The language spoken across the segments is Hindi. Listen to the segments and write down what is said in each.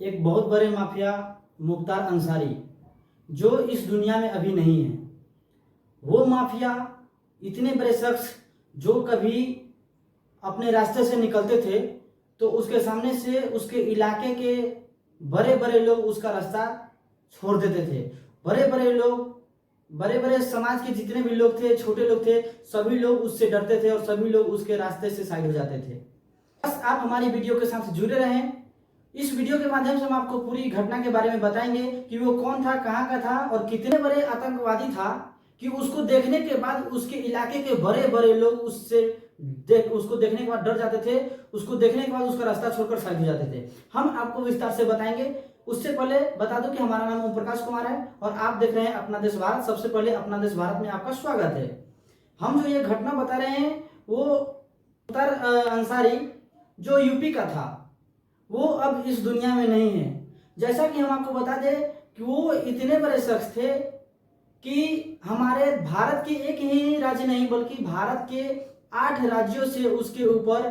एक बहुत बड़े माफिया मुख्तार अंसारी जो इस दुनिया में अभी नहीं है। वो माफिया इतने बड़े शख्स जो कभी अपने रास्ते से निकलते थे तो उसके सामने से उसके इलाके के बड़े बड़े लोग उसका रास्ता छोड़ देते थे। बड़े बड़े लोग, बड़े बड़े समाज के जितने भी लोग थे, छोटे लोग थे, सभी लोग उससे डरते थे और सभी लोग उसके रास्ते से साइड हो जाते थे। बस आप हमारी वीडियो के साथ जुड़े रहें। इस वीडियो के माध्यम से हम आपको पूरी घटना के बारे में बताएंगे कि वो कौन था, कहाँ का था और कितने बड़े आतंकवादी था कि उसको देखने के बाद उसके इलाके के बड़े बड़े लोग उसको देखने के बाद डर जाते थे। उसको देखने के बाद उसका रास्ता छोड़कर साइड हो जाते थे। हम आपको विस्तार से बताएंगे। उससे पहले बता दूं कि हमारा नाम ओम प्रकाश कुमार है और आप देख रहे हैं अपना देश भारत। सबसे पहले अपना देश भारत में आपका स्वागत है। हम जो ये घटना बता रहे हैं वो मुख्तार अंसारी जो यूपी का था, वो अब इस दुनिया में नहीं है। जैसा कि हम आपको बता दें कि वो इतने बड़े शख्स थे कि हमारे भारत के एक ही राज्य नहीं बल्कि भारत के 8 राज्यों से उसके ऊपर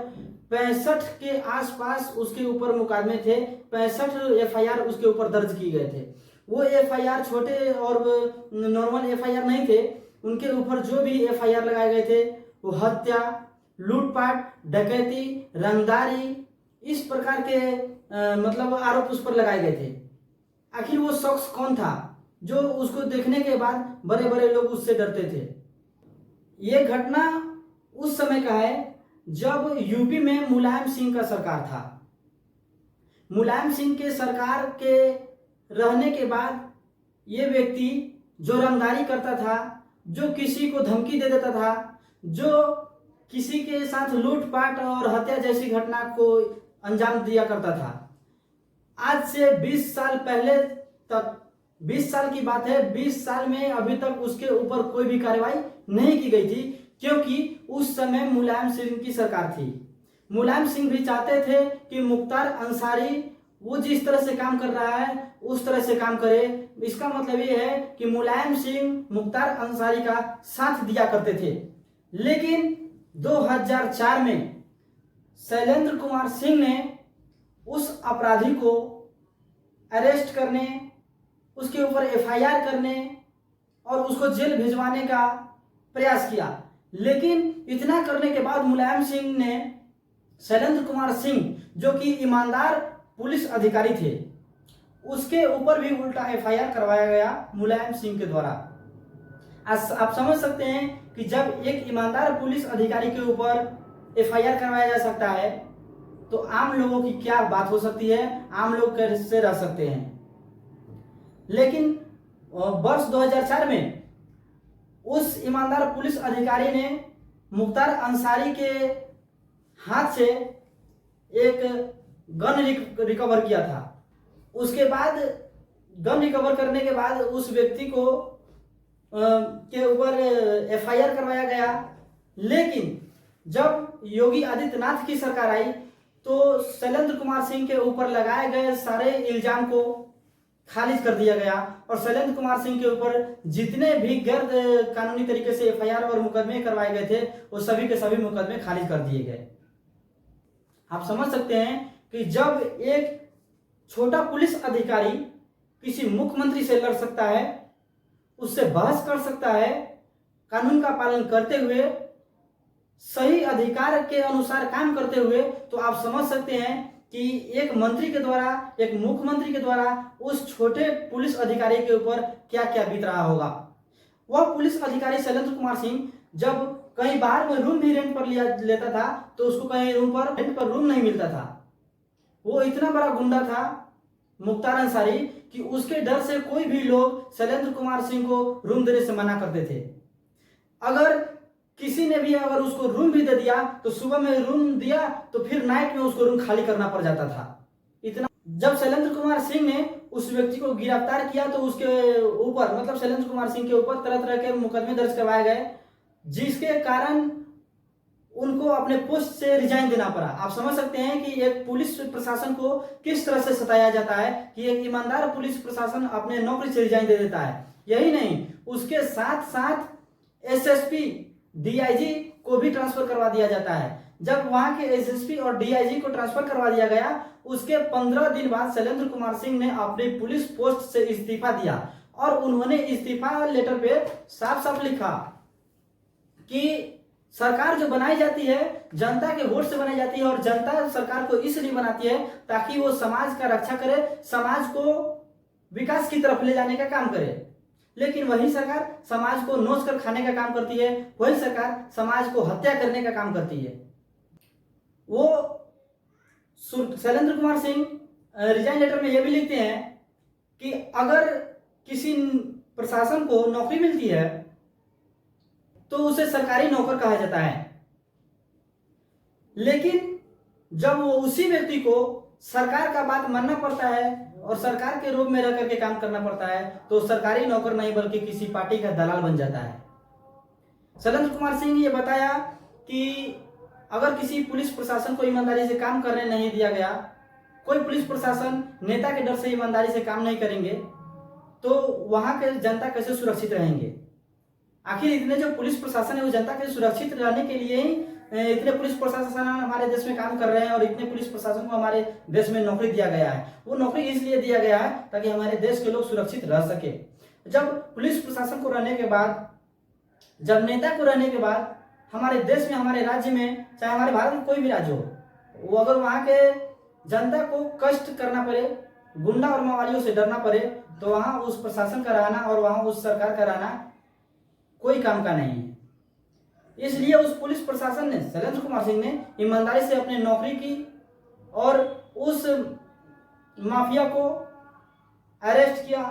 65 के आसपास उसके ऊपर मुकदमे थे। 65 एफआईआर उसके ऊपर दर्ज किए गए थे। वो एफआईआर छोटे और नॉर्मल एफआईआर नहीं थे। उनके ऊपर जो भी एफआईआर लगाए गए थे वो हत्या, लूटपाट, डकैती, रंगदारी, इस प्रकार के मतलब आरोप उस पर लगाए गए थे। आखिर वो शख्स कौन था जो उसको देखने के बाद बड़े बड़े लोग उससे डरते थे? ये घटना उस समय का है जब यूपी में मुलायम सिंह का सरकार था। मुलायम सिंह के सरकार के रहने के बाद ये व्यक्ति जो रंगदारी करता था, जो किसी को धमकी दे देता था, जो किसी के साथ लूटपाट और हत्या जैसी घटना को अंजाम दिया करता था, आज से 20 साल पहले तक, 20 साल की बात है, 20 साल में अभी तक उसके ऊपर कोई भी कार्रवाई नहीं की गई थी क्योंकि उस समय मुलायम सिंह की सरकार थी। मुलायम सिंह भी चाहते थे कि मुख्तार अंसारी वो जिस तरह से काम कर रहा है उस तरह से काम करे। इसका मतलब ये है कि मुलायम सिंह मुख्तार अंसारी का साथ दिया करते थे। लेकिन 2004 में शैलेंद्र कुमार सिंह ने उस अपराधी को अरेस्ट करने, उसके ऊपर एफआईआर करने और उसको जेल भिजवाने का प्रयास किया। लेकिन इतना करने के बाद मुलायम सिंह ने शैलेंद्र कुमार सिंह जो कि ईमानदार पुलिस अधिकारी थे, उसके ऊपर भी उल्टा एफआईआर करवाया गया मुलायम सिंह के द्वारा। आप समझ सकते हैं कि जब एक ईमानदार पुलिस अधिकारी के ऊपर एफआईआर करवाया जा सकता है तो आम लोगों की क्या बात हो सकती है, आम लोग कैसे रह सकते हैं। लेकिन वर्ष 2004 में उस ईमानदार पुलिस अधिकारी ने मुख्तार अंसारी के हाथ से एक गन रिकवर किया था। उसके बाद गन रिकवर करने के बाद उस व्यक्ति को के ऊपर एफआईआर करवाया गया। लेकिन जब योगी आदित्यनाथ की सरकार आई तो शैलेंद्र कुमार सिंह के ऊपर लगाए गए सारे इल्जाम को खारिज कर दिया गया और शैलेंद्र कुमार सिंह के ऊपर जितने भी गैर कानूनी तरीके से एफआईआर और मुकदमे करवाए गए थे वो सभी के सभी मुकदमे खारिज कर दिए गए। आप समझ सकते हैं कि जब एक छोटा पुलिस अधिकारी किसी मुख्यमंत्री से लड़ सकता है, उससे बहस कर सकता है, कानून का पालन करते हुए, सही अधिकार के अनुसार काम करते हुए, तो आप समझ सकते हैं कि एक मंत्री के द्वारा, एक मुख्यमंत्री के द्वारा उस छोटे पुलिस अधिकारी के ऊपर क्या क्या बीत रहा होगा। वह पुलिस अधिकारी शैलेंद्र कुमार सिंह जब कहीं बाहर में रूम भी रेंट पर लेता था तो उसको कहीं रेंट पर रूम नहीं मिलता था। वो इतना बड़ा गुंडा था मुख्तार अंसारी कि उसके डर से कोई भी लोग शैलेंद्र कुमार सिंह को रूम देने से मना करते थे। अगर किसी ने भी अगर उसको रूम भी दे दिया तो सुबह में रूम दिया तो फिर नाइट में उसको रूम खाली करना पड़ जाता था। इतना जब शैलेंद्र कुमार सिंह ने उस व्यक्ति को गिरफ्तार किया तो उसके ऊपर, मतलब शैलेंद्र कुमार सिंह के ऊपर तरह तरह के मुकदमे दर्ज करवाए गए, जिसके कारण उनको अपने पोस्ट से रिजाइन देना पड़ा। आप समझ सकते हैं कि एक पुलिस प्रशासन को किस तरह से सताया जाता है कि एक ईमानदार पुलिस प्रशासन अपने नौकरी से रिजाइन दे देता है। यही नहीं, उसके साथ साथ एसएसपी, डीआईजी को भी ट्रांसफर करवा दिया जाता है, जब वहां के एसएसपी और डीआईजी को ट्रांसफर करवा दिया गया, उसके 15 दिन बाद शैलेंद्र कुमार सिंह ने अपनी पुलिस पोस्ट से इस्तीफा दिया और उन्होंने इस्तीफा लेटर पे साफ साफ लिखा कि सरकार जो बनाई जाती है जनता के वोट से बनाई जाती है और जनता सरकार को इसलिए बनाती है ताकि वो समाज का रक्षा करे, समाज को विकास की तरफ ले जाने का काम करे। लेकिन वही सरकार समाज को नोच कर खाने का काम करती है, वही सरकार समाज को हत्या करने का काम करती है। वो शैलेंद्र कुमार सिंह रिजाइन लेटर में यह भी लिखते हैं कि अगर किसी प्रशासन को नौकरी मिलती है तो उसे सरकारी नौकर कहा जाता है, लेकिन जब वो उसी व्यक्ति को सरकार का बात मानना पड़ता है और सरकार के रूप में रह करके काम करना पड़ता है तो सरकारी नौकर नहीं बल्कि किसी पार्टी का दलाल बन जाता है। शैलेंद्र कुमार सिंह ने यह बताया कि अगर किसी पुलिस प्रशासन को ईमानदारी से काम करने नहीं दिया गया, कोई पुलिस प्रशासन नेता के डर से ईमानदारी से काम नहीं करेंगे तो वहां के जनता कैसे सुरक्षित रहेंगे। आखिर इतने जो पुलिस प्रशासन है वो जनता के सुरक्षित रहने के लिए ही इतने पुलिस प्रशासन हमारे देश में काम कर रहे हैं और इतने पुलिस प्रशासन को हमारे देश में नौकरी दिया गया है। वो नौकरी इसलिए दिया गया है ताकि हमारे देश के लोग सुरक्षित रह सके। जब पुलिस प्रशासन को रहने के बाद, जब नेता को रहने के बाद हमारे देश में, हमारे राज्य में, चाहे हमारे भारत में कोई भी राज्य हो, वो अगर वहाँ के जनता को कष्ट करना पड़े, गुंडा और माओवादियों से डरना पड़े तो वहाँ उस प्रशासन का रहना और वहाँ उस सरकार का रहना कोई काम का नहीं है। इसलिए उस पुलिस प्रशासन ने, शैलेंद्र कुमार सिंह ने ईमानदारी से अपनी नौकरी की और उस माफिया को अरेस्ट किया।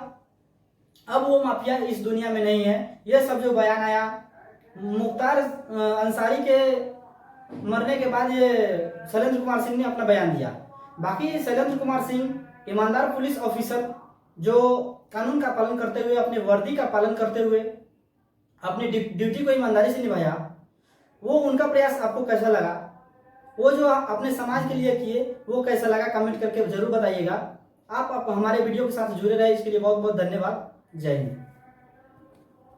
अब वो माफिया इस दुनिया में नहीं है। ये सब जो बयान आया मुख्तार अंसारी के मरने के बाद, ये शैलेंद्र कुमार सिंह ने अपना बयान दिया। बाकी शैलेंद्र कुमार सिंह ईमानदार पुलिस ऑफिसर जो कानून का पालन करते हुए, अपने वर्दी का पालन करते हुए अपनी ड्यूटी को ईमानदारी से निभाया। वो उनका प्रयास आपको कैसा लगा, वो जो अपने समाज के लिए किए वो कैसा लगा, कमेंट करके जरूर बताइएगा। आप हमारे वीडियो के साथ जुड़े रहे, इसके लिए बहुत बहुत धन्यवाद। जय हिंद।